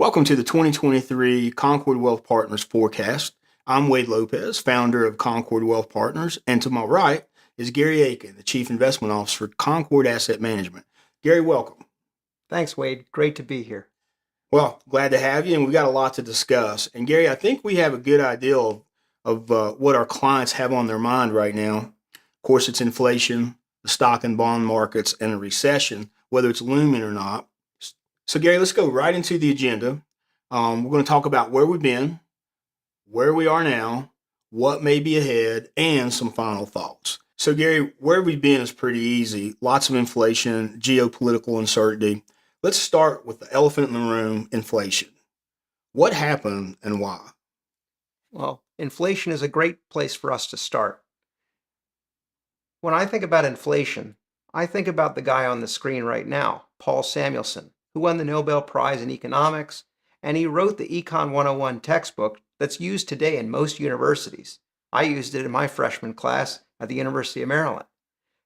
Welcome to the 2023 Concord Wealth Partners forecast. I'm Wade Lopez, founder of Concord Wealth Partners, and to my right is Gary Aiken, the Chief Investment Officer at Concord Asset Management. Gary, welcome. Thanks, Wade. Great to be here. Well, glad to have you, and we've got a lot to discuss. And Gary, I think we have a good idea of what our clients have on their mind right now. Of course, it's inflation, the stock and bond markets, and a recession, whether it's looming or not. So, Gary, let's go right into the agenda. We're going to talk about where we've been, where we are now, what may be ahead, and some final thoughts. So, Gary, where we've been is pretty easy. Lots of inflation, geopolitical uncertainty. Let's start with the elephant in the room, inflation. What happened and why? Well, inflation is a great place for us to start. When I think about inflation, I think about the guy on the screen right now, Paul Samuelson, who won the Nobel Prize in Economics, and he wrote the Econ 101 textbook that's used today in most universities. I used it in my freshman class at the University of Maryland.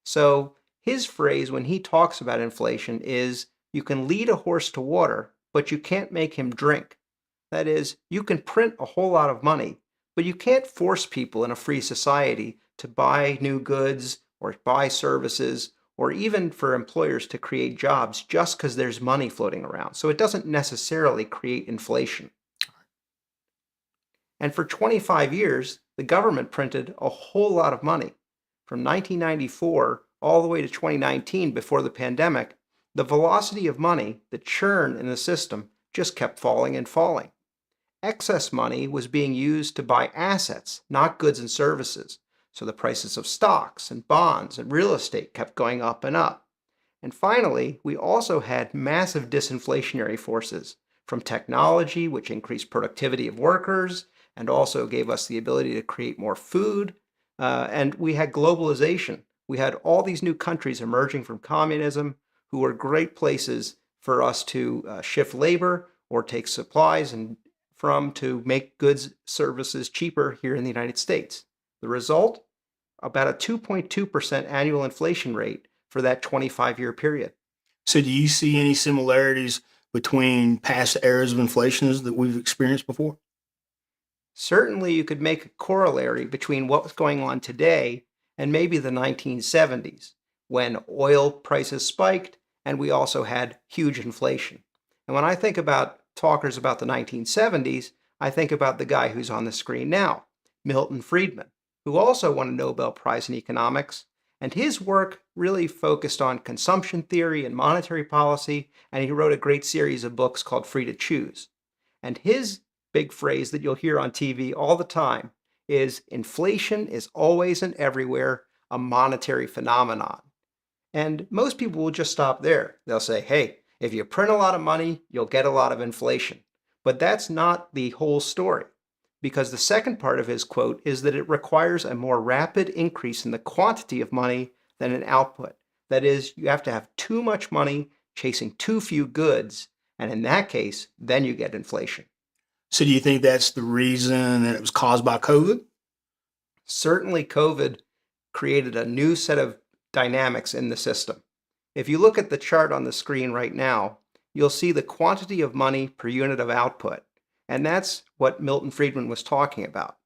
So his phrase when he talks about inflation is, you can lead a horse to water, but you can't make him drink. That is, you can print a whole lot of money, but you can't force people in a free society to buy new goods or buy services, or even for employers to create jobs just because there's money floating around. So it doesn't necessarily create inflation. And for 25 years, the government printed a whole lot of money. From 1994 all the way to 2019, before the pandemic, the velocity of money, the churn in the system, just kept falling and falling. Excess money was being used to buy assets, not goods and services. So the prices of stocks and bonds and real estate kept going up and up. And finally, we also had massive disinflationary forces from technology, which increased productivity of workers and also gave us the ability to create more food. And we had globalization. We had all these new countries emerging from communism who were great places for us to shift labor or take supplies from to make goods, services cheaper here in the United States. The result? About a 2.2% annual inflation rate for that 25-year period. So do you see any similarities between past eras of inflation that we've experienced before? Certainly, you could make a corollary between what's going on today and maybe the 1970s, when oil prices spiked and we also had huge inflation. And when I think about talkers about the 1970s, I think about the guy who's on the screen now, Milton Friedman, who also won a Nobel Prize in Economics, and his work really focused on consumption theory and monetary policy, and he wrote a great series of books called Free to Choose. And his big phrase that you'll hear on TV all the time is, inflation is always and everywhere a monetary phenomenon. And most people will just stop there. They'll say, hey, if you print a lot of money, you'll get a lot of inflation. But that's not the whole story, because the second part of his quote is that it requires a more rapid increase in the quantity of money than an output. That is, you have to have too much money chasing too few goods, and in that case, then you get inflation. So do you think that's the reason that it was caused by COVID? Certainly, COVID created a new set of dynamics in the system. If you look at the chart on the screen right now, you'll see the quantity of money per unit of output. And that's what Milton Friedman was talking about.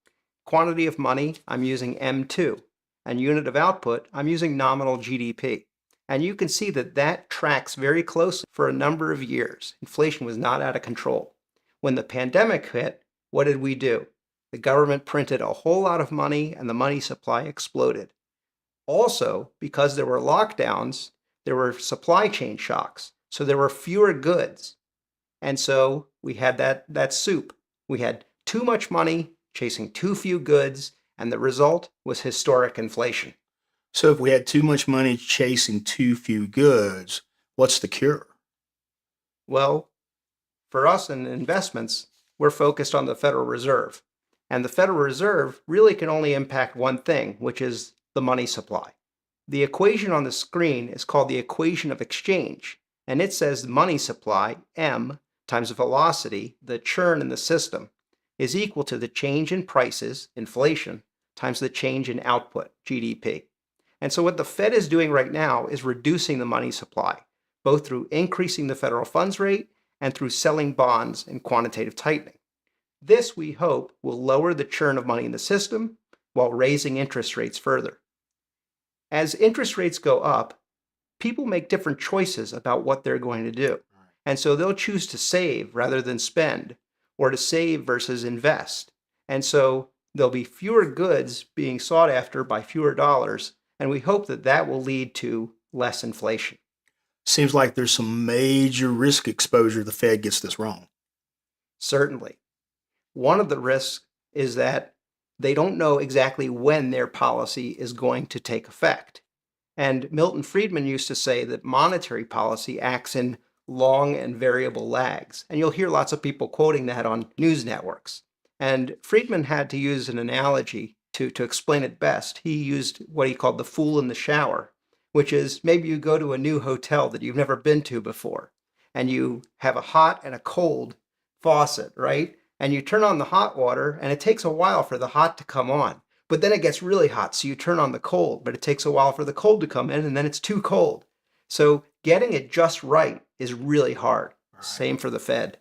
Quantity of money, I'm using M2. And unit of output, I'm using nominal GDP. And you can see that that tracks very closely for a number of years. Inflation was not out of control. When the pandemic hit, what did we do? The government printed a whole lot of money and the money supply exploded. Also, because there were lockdowns, there were supply chain shocks. So there were fewer goods. And so we had that soup. We had too much money chasing too few goods, and the result was historic inflation. So if we had too much money chasing too few goods, what's the cure? Well, for us in investments, we're focused on the Federal Reserve. And the Federal Reserve really can only impact one thing, which is the money supply. The equation on the screen is called the equation of exchange, and it says the money supply, M, times velocity, the churn in the system, is equal to the change in prices, inflation, times the change in output, GDP. And so what the Fed is doing right now is reducing the money supply, both through increasing the federal funds rate and through selling bonds and quantitative tightening. This, we hope, will lower the churn of money in the system while raising interest rates further. As interest rates go up, people make different choices about what they're going to do. And so they'll choose to save rather than spend, or to save versus invest. And so there'll be fewer goods being sought after by fewer dollars, and we hope that that will lead to less inflation. Seems like there's some major risk exposure the Fed gets this wrong. Certainly. One of the risks is that they don't know exactly when their policy is going to take effect. And Milton Friedman used to say that monetary policy acts in long and variable lags. And you'll hear lots of people quoting that on news networks. And Friedman had to use an analogy to explain it best. He used what he called the fool in the shower, which is maybe you go to a new hotel that you've never been to before, and you have a hot and a cold faucet, right? And you turn on the hot water, and it takes a while for the hot to come on. But then it gets really hot, so you turn on the cold, but it takes a while for the cold to come in, and then it's too cold. So getting it just right is really hard. Right. Same for the Fed.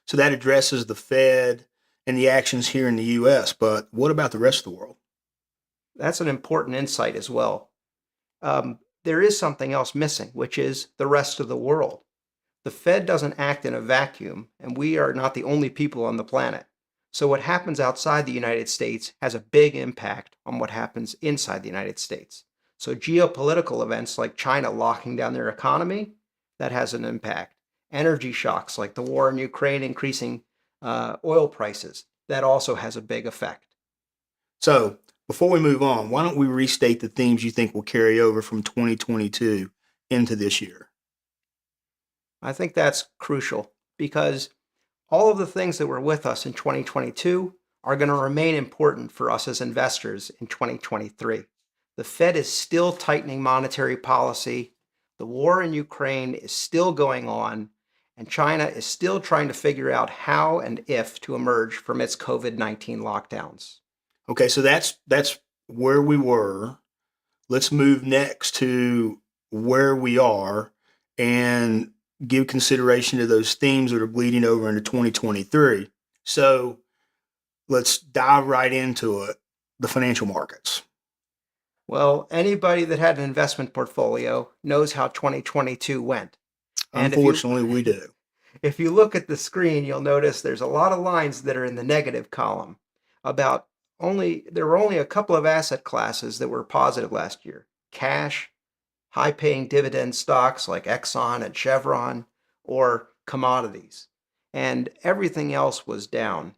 So that addresses the Fed and the actions here in the U.S., but what about the rest of the world? That's an important insight as well. There is something else missing, which is the rest of the world. The Fed doesn't act in a vacuum, and we are not the only people on the planet. So what happens outside the United States has a big impact on what happens inside the United States. So geopolitical events like China locking down their economy, that has an impact. Energy shocks like the war in Ukraine increasing oil prices, that also has a big effect. So before we move on, why don't we restate the themes you think will carry over from 2022 into this year? I think that's crucial because all of the things that were with us in 2022 are going to remain important for us as investors in 2023. The Fed is still tightening monetary policy. The war in Ukraine is still going on, and China is still trying to figure out how and if to emerge from its COVID-19 lockdowns. Okay, so that's where we were. Let's move next to where we are and give consideration to those themes that are bleeding over into 2023. So let's dive right into it, the financial markets. Well, anybody that had an investment portfolio knows how 2022 went. And unfortunately, we do. If you look at the screen, you'll notice there's a lot of lines that are in the negative column. There were only a couple of asset classes that were positive last year. Cash, high-paying dividend stocks like Exxon and Chevron, or commodities. And everything else was down.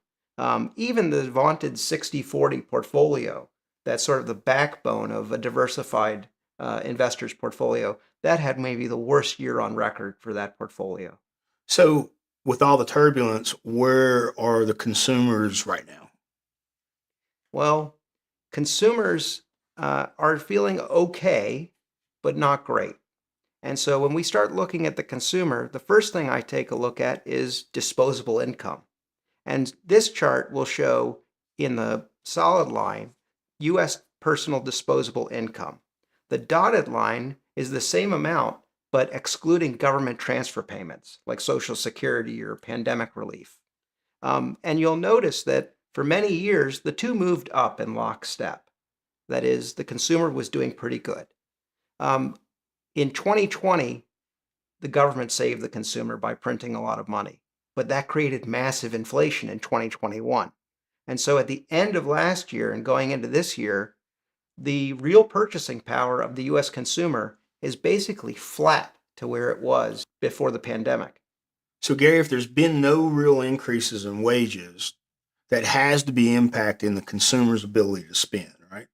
Even the vaunted 60-40 portfolio, that's sort of the backbone of a diversified investor's portfolio, that had maybe the worst year on record for that portfolio. So with all the turbulence, where are the consumers right now? Well, consumers are feeling okay, but not great. And so when we start looking at the consumer, the first thing I take a look at is disposable income. And this chart will show in the solid line, U.S. personal disposable income. The dotted line is the same amount, but excluding government transfer payments like Social Security or pandemic relief. And you'll notice that for many years, the two moved up in lockstep. That is, the consumer was doing pretty good. In 2020, the government saved the consumer by printing a lot of money, but that created massive inflation in 2021. And so at the end of last year and going into this year, the real purchasing power of the U.S. consumer is basically flat to where it was before the pandemic. So Gary, if there's been no real increases in wages, that has to be impacting the consumer's ability to spend, right?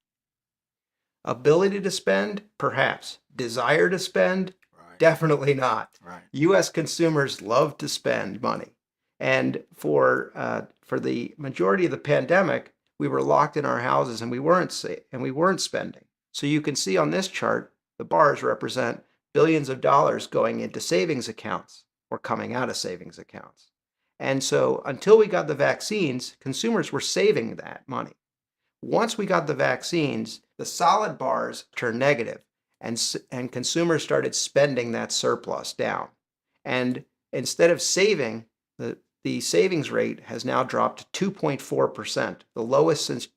Ability to spend, perhaps. Desire to spend, Right. Definitely not. Right. U.S. consumers love to spend money. And for the majority of the pandemic, we were locked in our houses and we weren't spending. So you can see on this chart, the bars represent billions of dollars going into savings accounts or coming out of savings accounts. And so until we got the vaccines, consumers were saving that money. Once we got the vaccines, the solid bars turned negative and consumers started spending that surplus down. And instead of saving, the savings rate has now dropped to 2.4%, the lowest since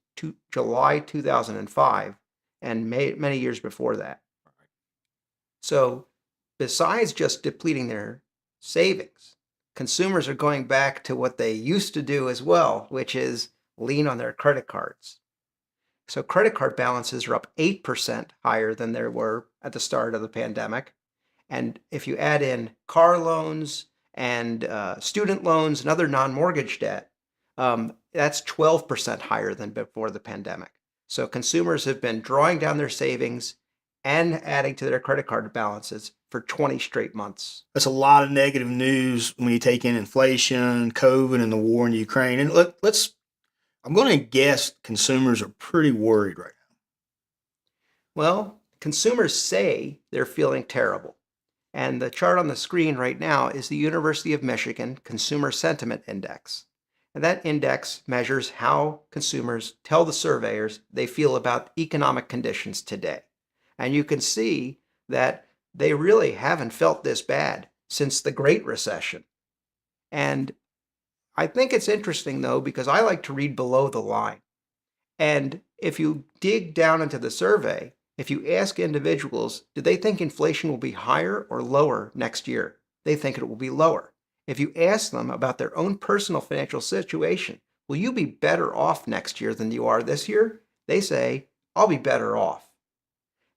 July 2005 and many years before that. So besides just depleting their savings, consumers are going back to what they used to do as well, which is lean on their credit cards. So credit card balances are up 8% higher than they were at the start of the pandemic. And if you add in car loans and student loans and other non-mortgage debt, that's 12% higher than before the pandemic. So consumers have been drawing down their savings and adding to their credit card balances for 20 straight months. That's a lot of negative news when you take in inflation, COVID, and the war in Ukraine. And I'm going to guess consumers are pretty worried right now. Well, consumers say they're feeling terrible. And the chart on the screen right now is the University of Michigan Consumer Sentiment Index. And that index measures how consumers tell the surveyors they feel about economic conditions today. And you can see that they really haven't felt this bad since the Great Recession. And I think it's interesting, though, because I like to read below the line. And if you dig down into the survey, if you ask individuals, do they think inflation will be higher or lower next year? They think it will be lower. If you ask them about their own personal financial situation, will you be better off next year than you are this year? They say, I'll be better off.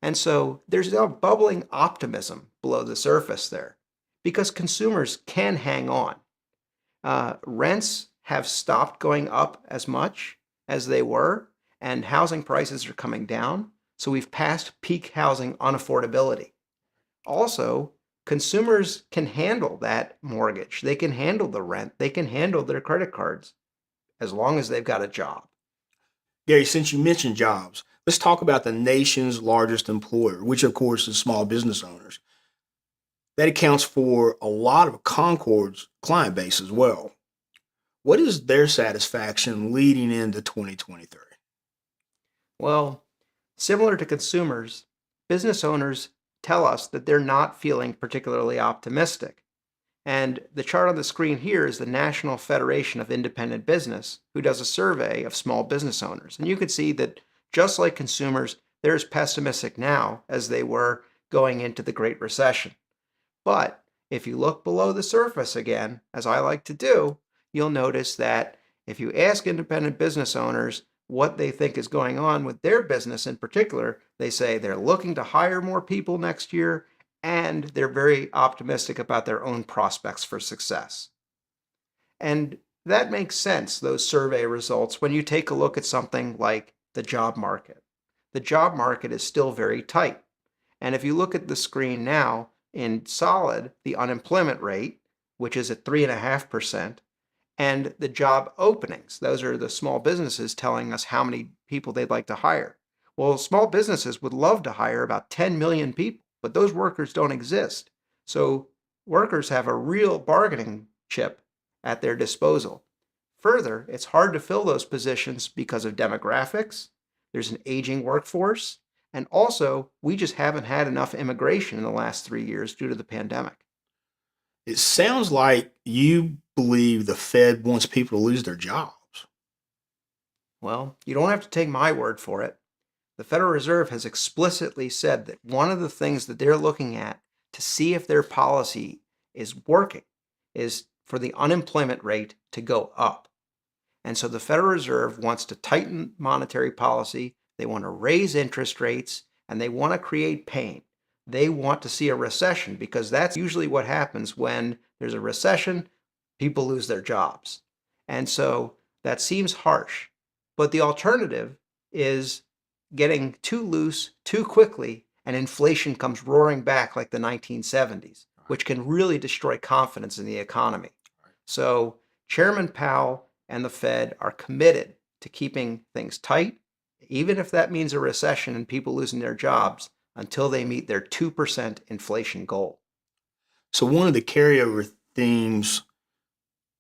And so there's a bubbling optimism below the surface there because consumers can hang on. Rents have stopped going up as much as they were, and housing prices are coming down. So we've passed peak housing unaffordability. Also, consumers can handle that mortgage. They can handle the rent. They can handle their credit cards as long as they've got a job. Gary, since you mentioned jobs, let's talk about the nation's largest employer, which of course is small business owners. That accounts for a lot of Concord's client base as well. What is their satisfaction leading into 2023? Well, similar to consumers, business owners tell us that they're not feeling particularly optimistic. And the chart on the screen here is the National Federation of Independent Business, who does a survey of small business owners. And you can see that just like consumers, they're as pessimistic now as they were going into the Great Recession. But if you look below the surface again, as I like to do, you'll notice that if you ask independent business owners what they think is going on with their business in particular, they say they're looking to hire more people next year and they're very optimistic about their own prospects for success. And that makes sense, those survey results, when you take a look at something like the job market. The job market is still very tight. And if you look at the screen now, in solid, the unemployment rate, which is at 3.5%, and the job openings. Those are the small businesses telling us how many people they'd like to hire. Well, small businesses would love to hire about 10 million people, but those workers don't exist. So workers have a real bargaining chip at their disposal. Further, it's hard to fill those positions because of demographics. There's an aging workforce. And also, we just haven't had enough immigration in the last 3 years due to the pandemic. It sounds like you believe the Fed wants people to lose their jobs. Well, you don't have to take my word for it. The Federal Reserve has explicitly said that one of the things that they're looking at to see if their policy is working is for the unemployment rate to go up. And so the Federal Reserve wants to tighten monetary policy, they want to raise interest rates, and they want to create pain. They want to see a recession because that's usually what happens when there's a recession, people lose their jobs. And so that seems harsh. But the alternative is getting too loose too quickly and inflation comes roaring back like the 1970s, which can really destroy confidence in the economy. So Chairman Powell and the Fed are committed to keeping things tight, even if that means a recession and people losing their jobs, until they meet their 2% inflation goal. So one of the carryover themes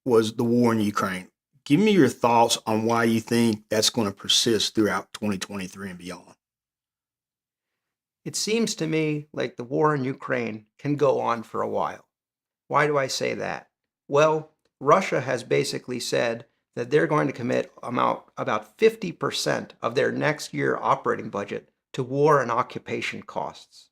was the war in Ukraine. Give me your thoughts on why you think that's going to persist throughout 2023 and beyond. It seems to me like the war in Ukraine can go on for a while. Why do I say that? Well, Russia has basically said that they're going to commit about 50% of their next year operating budget to war and occupation costs.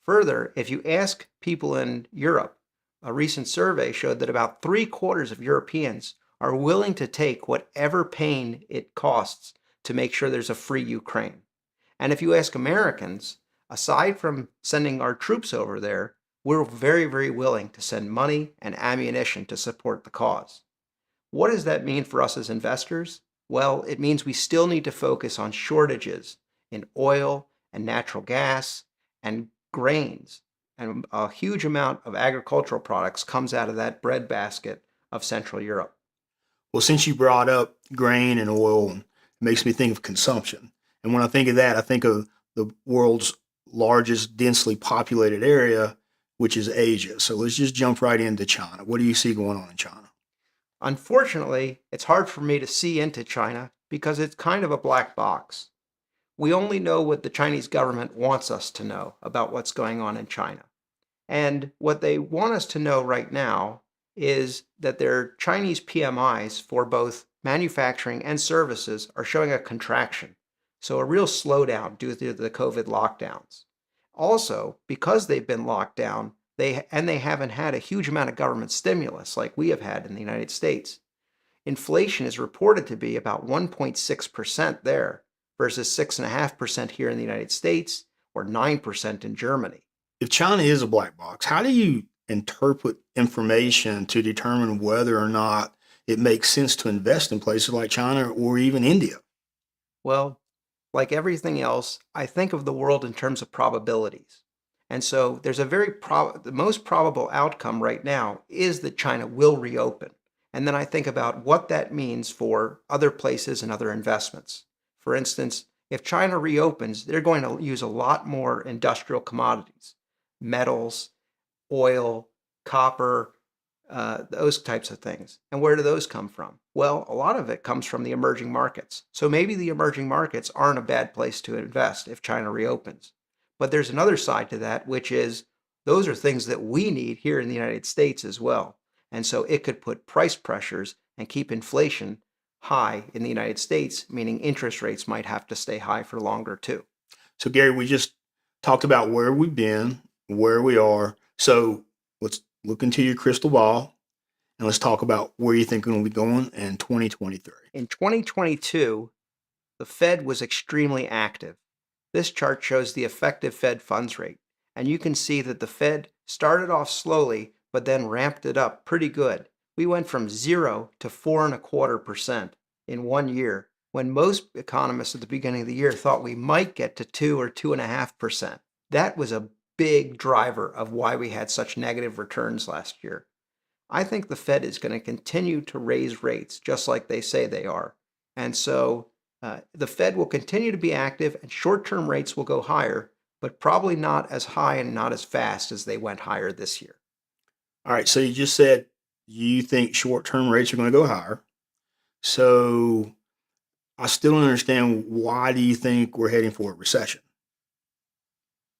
Further, if you ask people in Europe, a recent survey showed that about 3/4 of Europeans are willing to take whatever pain it costs to make sure there's a free Ukraine. And if you ask Americans, aside from sending our troops over there, we're very, very willing to send money and ammunition to support the cause. What does that mean for us as investors? Well, it means we still need to focus on shortages in oil and natural gas and grains. And a huge amount of agricultural products comes out of that breadbasket of Central Europe. Well, since you brought up grain and oil, it makes me think of consumption. And when I think of that, I think of the world's largest densely populated area, which is Asia. So let's just jump right into China. What do you see going on in China? Unfortunately, it's hard for me to see into China because it's kind of a black box. We only know what the Chinese government wants us to know about what's going on in China. And what they want us to know right now is that their Chinese PMIs for both manufacturing and services are showing a contraction. So a real slowdown due to the COVID lockdowns. Also, because they've been locked down, they haven't had a huge amount of government stimulus like we have had in the United States. Inflation is reported to be about 1.6% there versus 6.5% here in the United States or 9% in Germany. If China is a black box, how do you interpret information to determine whether or not it makes sense to invest in places like China or even India? Well, like everything else, I think of the world in terms of probabilities. And so there's the most probable outcome right now is that China will reopen. And then I think about what that means for other places and other investments. For instance, if China reopens, they're going to use a lot more industrial commodities, metals, oil, copper, those types of things. And where do those come from? Well, a lot of it comes from the emerging markets. So maybe the emerging markets aren't a bad place to invest if China reopens. But there's another side to that, which is those are things that we need here in the United States as well. And so it could put price pressures and keep inflation high in the United States, meaning interest rates might have to stay high for longer too. So, Gary, we just talked about where we've been, where we are. So, let's look into your crystal ball and let's talk about where you think we're going to be going in 2023. In 2022, the Fed was extremely active. This chart shows the effective Fed funds rate, and you can see that the Fed started off slowly, but then ramped it up pretty good. We went from 0 to 4.25% in 1 year, when most economists at the beginning of the year thought we might get to 2 or 2.5%. That was a big driver of why we had such negative returns last year. I think the Fed is going to continue to raise rates just like they say they are. And so the Fed will continue to be active and short-term rates will go higher, but probably not as high and not as fast as they went higher this year. All right. So, you just said you think short term rates are going to go higher. So, I still don't understand, why do you think we're heading for a recession?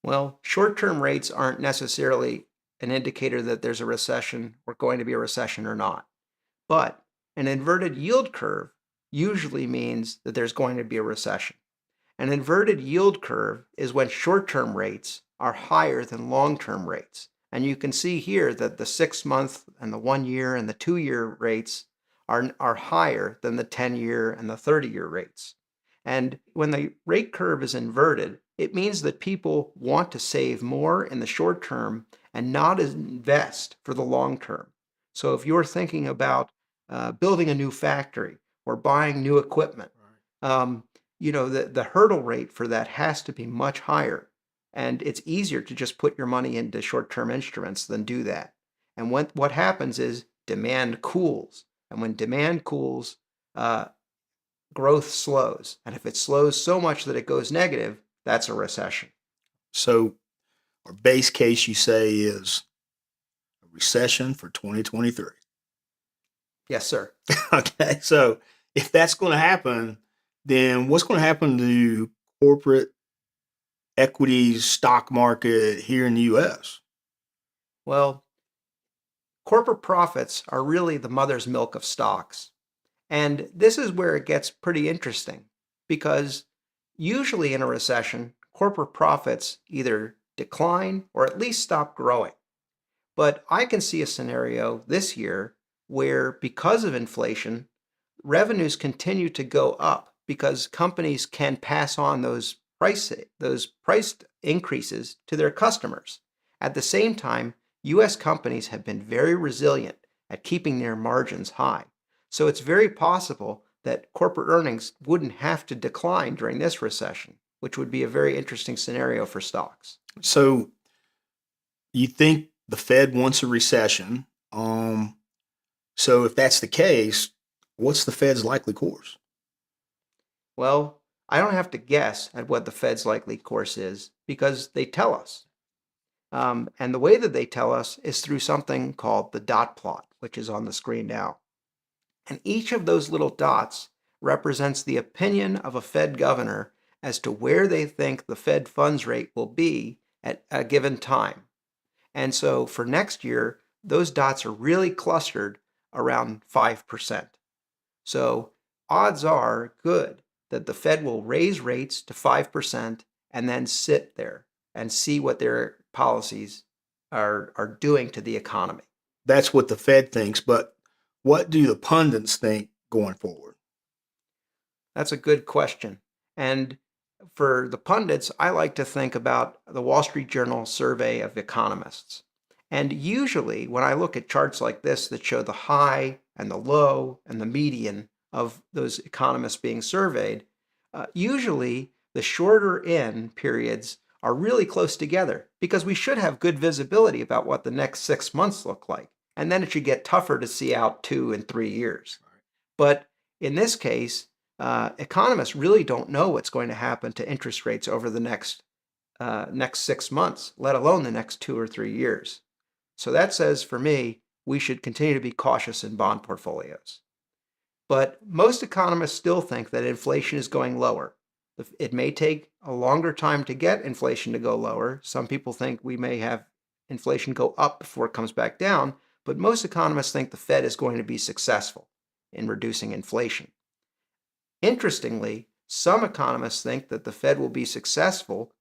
Well, short-term rates aren't necessarily an indicator that there's a recession or going to be a recession or not. But an inverted yield curve usually means that there's going to be a recession. An inverted yield curve is when short-term rates are higher than long-term rates. And you can see here that the 6-month and the 1-year and the 2-year rates are higher than the 10-year and the 30-year rates. And when the rate curve is inverted, it means that people want to save more in the short term and not invest for the long term. So if you're thinking about building a new factory or buying new equipment, the hurdle rate for that has to be much higher. And it's easier to just put your money into short-term instruments than do that. And what happens is demand cools. And when demand cools, growth slows. And if it slows so much that it goes negative, that's a recession. So, our base case, you say, is a recession for 2023. Yes, sir. Okay. So, if that's going to happen, then what's going to happen to corporate equities, stock market here in the U.S.? Well, corporate profits are really the mother's milk of stocks. And this is where it gets pretty interesting because usually in a recession, corporate profits either decline or at least stop growing. But I can see a scenario this year where, because of inflation, revenues continue to go up because companies can pass on those price increases to their customers. At the same time, US companies have been very resilient at keeping their margins high. So it's very possible that corporate earnings wouldn't have to decline during this recession, which would be a very interesting scenario for stocks. So you think the Fed wants a recession? So if that's the case, what's the Fed's likely course? Well, I don't have to guess at what the Fed's likely course is because they tell us. And the way that they tell us is through something called the dot plot, which is on the screen now. And each of those little dots represents the opinion of a Fed governor as to where they think the Fed funds rate will be at a given time. And so for next year, those dots are really clustered around 5%. So odds are good that the Fed will raise rates to 5% and then sit there and see what their policies are doing to the economy. That's what the Fed thinks, but what do the pundits think going forward? That's a good question. And for the pundits, I like to think about the Wall Street Journal survey of economists. And usually, when I look at charts like this that show the high and the low and the median of those economists being surveyed, usually the shorter in periods are really close together because we should have good visibility about what the next 6 months look like. And then it should get tougher to see out 2 and 3 years. But in this case, economists really don't know what's going to happen to interest rates over the next 6 months, let alone the next 2 or 3 years. So that says, for me, we should continue to be cautious in bond portfolios. But most economists still think that inflation is going lower. It may take a longer time to get inflation to go lower. Some people think we may have inflation go up before it comes back down, but most economists think the Fed is going to be successful in reducing inflation. Interestingly, some economists think that the Fed will be successful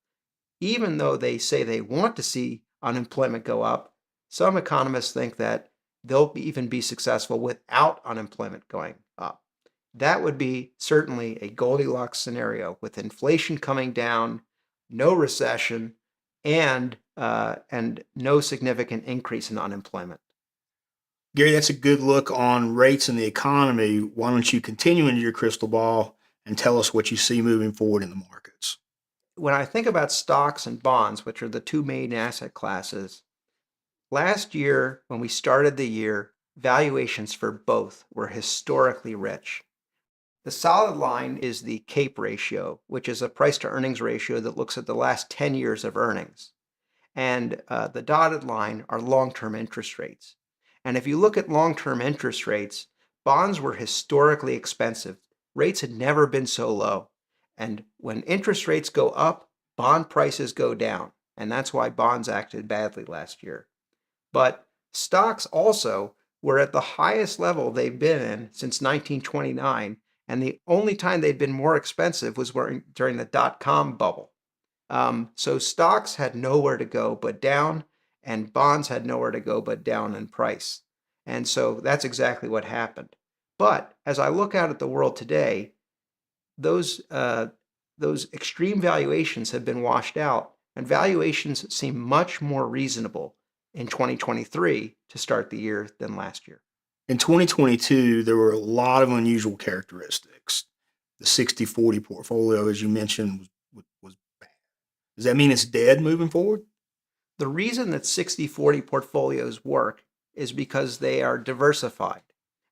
even though they say they want to see unemployment go up. Some economists think that they'll even be successful without unemployment going up. That would be certainly a Goldilocks scenario with inflation coming down, no recession, and no significant increase in unemployment. Gary, that's a good look on rates and the economy. Why don't you continue into your crystal ball and tell us what you see moving forward in the markets? When I think about stocks and bonds, which are the two main asset classes, last year, when we started the year, valuations for both were historically rich. The solid line is the CAPE ratio, which is a price to earnings ratio that looks at the last 10 years of earnings. And the dotted line are long-term interest rates. And if you look at long-term interest rates, bonds were historically expensive. Rates had never been so low. And when interest rates go up, bond prices go down. And that's why bonds acted badly last year. But stocks also were at the highest level they've been in since 1929. And the only time they'd been more expensive was during the dot-com bubble. So stocks had nowhere to go but down, and bonds had nowhere to go but down in price. And so that's exactly what happened. But as I look out at the world today, those extreme valuations have been washed out, and valuations seem much more reasonable in 2023 to start the year than last year. In 2022, there were a lot of unusual characteristics. The 60-40 portfolio, as you mentioned, was bad. Does that mean it's dead moving forward? The reason that 60-40 portfolios work is because they are diversified.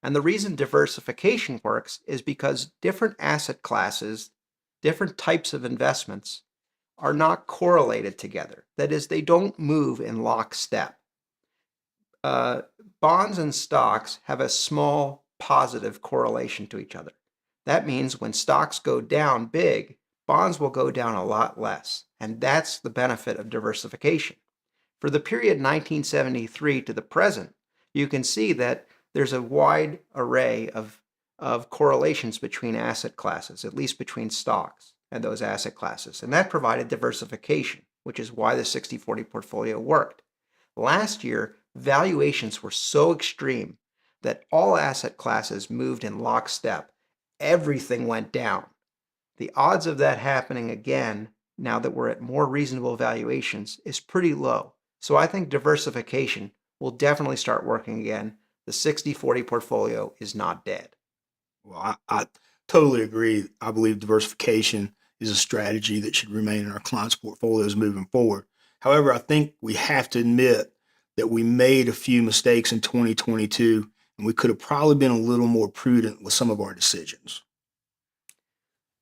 And the reason diversification works is because different asset classes, different types of investments are not correlated together. That is, they don't move in lockstep. Bonds and stocks have a small positive correlation to each other. That means when stocks go down big, bonds will go down a lot less. And that's the benefit of diversification. For the period 1973 to the present, you can see that there's a wide array of correlations between asset classes, at least between stocks and those asset classes. And that provided diversification, which is why the 60-40 portfolio worked. Last year, valuations were so extreme that all asset classes moved in lockstep. Everything went down. The odds of that happening again, now that we're at more reasonable valuations, is pretty low. So I think diversification will definitely start working again. The 60-40 portfolio is not dead. Well, I totally agree. I believe diversification is a strategy that should remain in our clients' portfolios moving forward. However, I think we have to admit that we made a few mistakes in 2022, and we could have probably been a little more prudent with some of our decisions.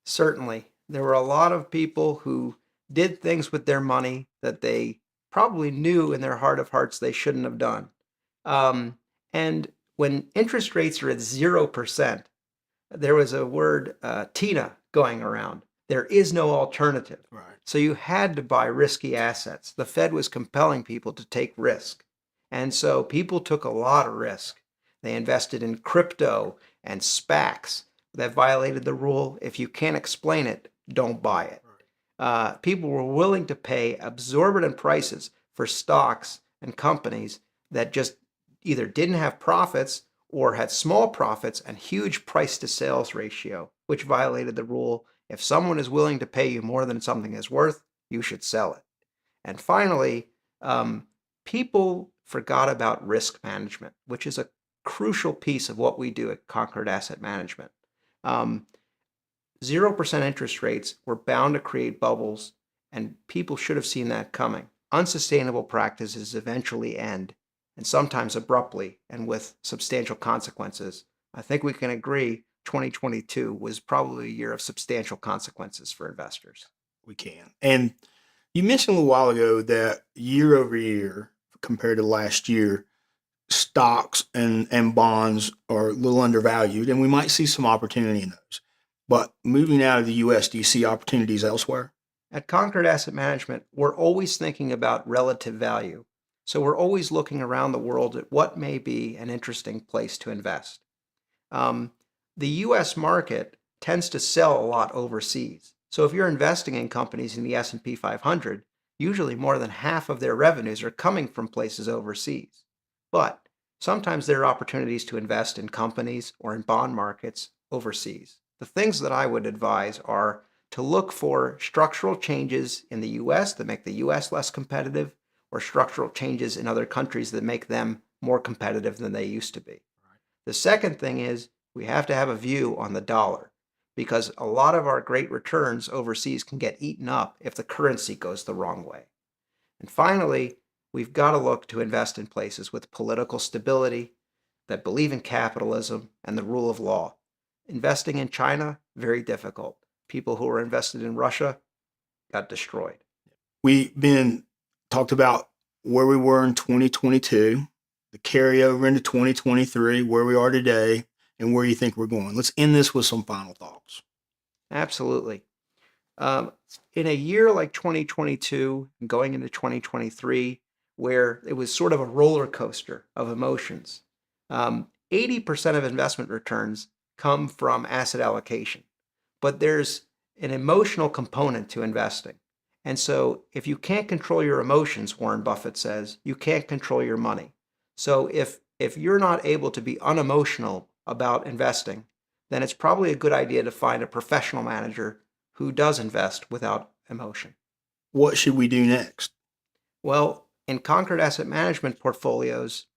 Certainly, there were a lot of people who did things with their money that they probably knew in their heart of hearts they shouldn't have done. And when interest rates are at 0%, there was a word, TINA, going around. There is no alternative. Right. So you had to buy risky assets. The Fed was compelling people to take risk. And so people took a lot of risk. They invested in crypto and SPACs that violated the rule. If you can't explain it, don't buy it. People were willing to pay exorbitant prices for stocks and companies that just either didn't have profits or had small profits and huge price to sales ratio, which violated the rule. If someone is willing to pay you more than something is worth, you should sell it. And finally, people forgot about risk management, which is a crucial piece of what we do at Concord Asset Management. 0% interest rates were bound to create bubbles, and people should have seen that coming. Unsustainable practices eventually end, and sometimes abruptly and with substantial consequences. I think we can agree 2022 was probably a year of substantial consequences for investors. We can. And you mentioned a little while ago that year over year, compared to last year, stocks and bonds are a little undervalued, and we might see some opportunity in those. But moving out of the U.S., do you see opportunities elsewhere? At Concord Asset Management, we're always thinking about relative value. So we're always looking around the world at what may be an interesting place to invest. The U.S. market tends to sell a lot overseas. So if you're investing in companies in the S&P 500, usually more than half of their revenues are coming from places overseas. But sometimes there are opportunities to invest in companies or in bond markets overseas. The things that I would advise are to look for structural changes in the U.S. that make the U.S. less competitive, or structural changes in other countries that make them more competitive than they used to be. Right. The second thing is we have to have a view on the dollar, because a lot of our great returns overseas can get eaten up if the currency goes the wrong way. And finally, we've got to look to invest in places with political stability, that believe in capitalism and the rule of law. Investing in China, very difficult. People who were invested in Russia got destroyed. We've been talked about where we were in 2022, the carryover into 2023, where we are today, and where you think we're going. Let's end this with some final thoughts. Absolutely. In a year like 2022, going into 2023, where it was sort of a roller coaster of emotions, 80% of investment returns come from asset allocation. But there's an emotional component to investing. And so if you can't control your emotions, Warren Buffett says, you can't control your money. So if you're not able to be unemotional about investing, then it's probably a good idea to find a professional manager who does invest without emotion. What should we do next? Well, in Concord Asset Management portfolios,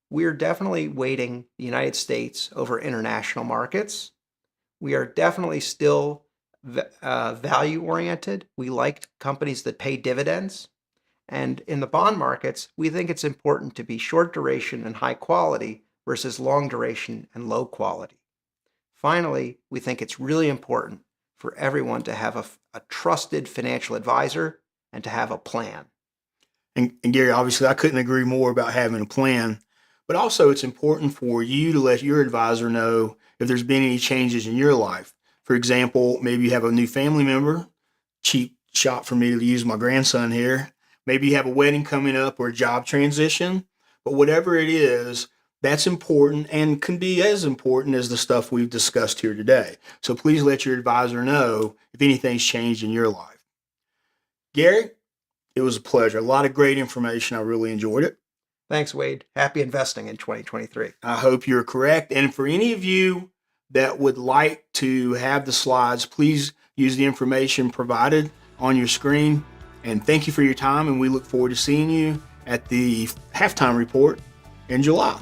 we're definitely weighting the United States over international markets. We are definitely still value-oriented. We like companies that pay dividends. And in the bond markets, we think it's important to be short duration and high quality versus long duration and low quality. Finally, we think it's really important for everyone to have a trusted financial advisor and to have a plan. And Gary, obviously, I couldn't agree more about having a plan. But also, it's important for you to let your advisor know if there's been any changes in your life. For example, maybe you have a new family member, cheap shot for me to use my grandson here. Maybe you have a wedding coming up or a job transition. But whatever it is, That's important and can be as important as the stuff we've discussed here today. So please let your advisor know if anything's changed in your life. Gary, it was a pleasure. A lot of great information. I really enjoyed it. Thanks, Wade. Happy investing in 2023. I hope you're correct. And for any of you that would like to have the slides, please use the information provided on your screen. And thank you for your time. And we look forward to seeing you at the halftime report in July.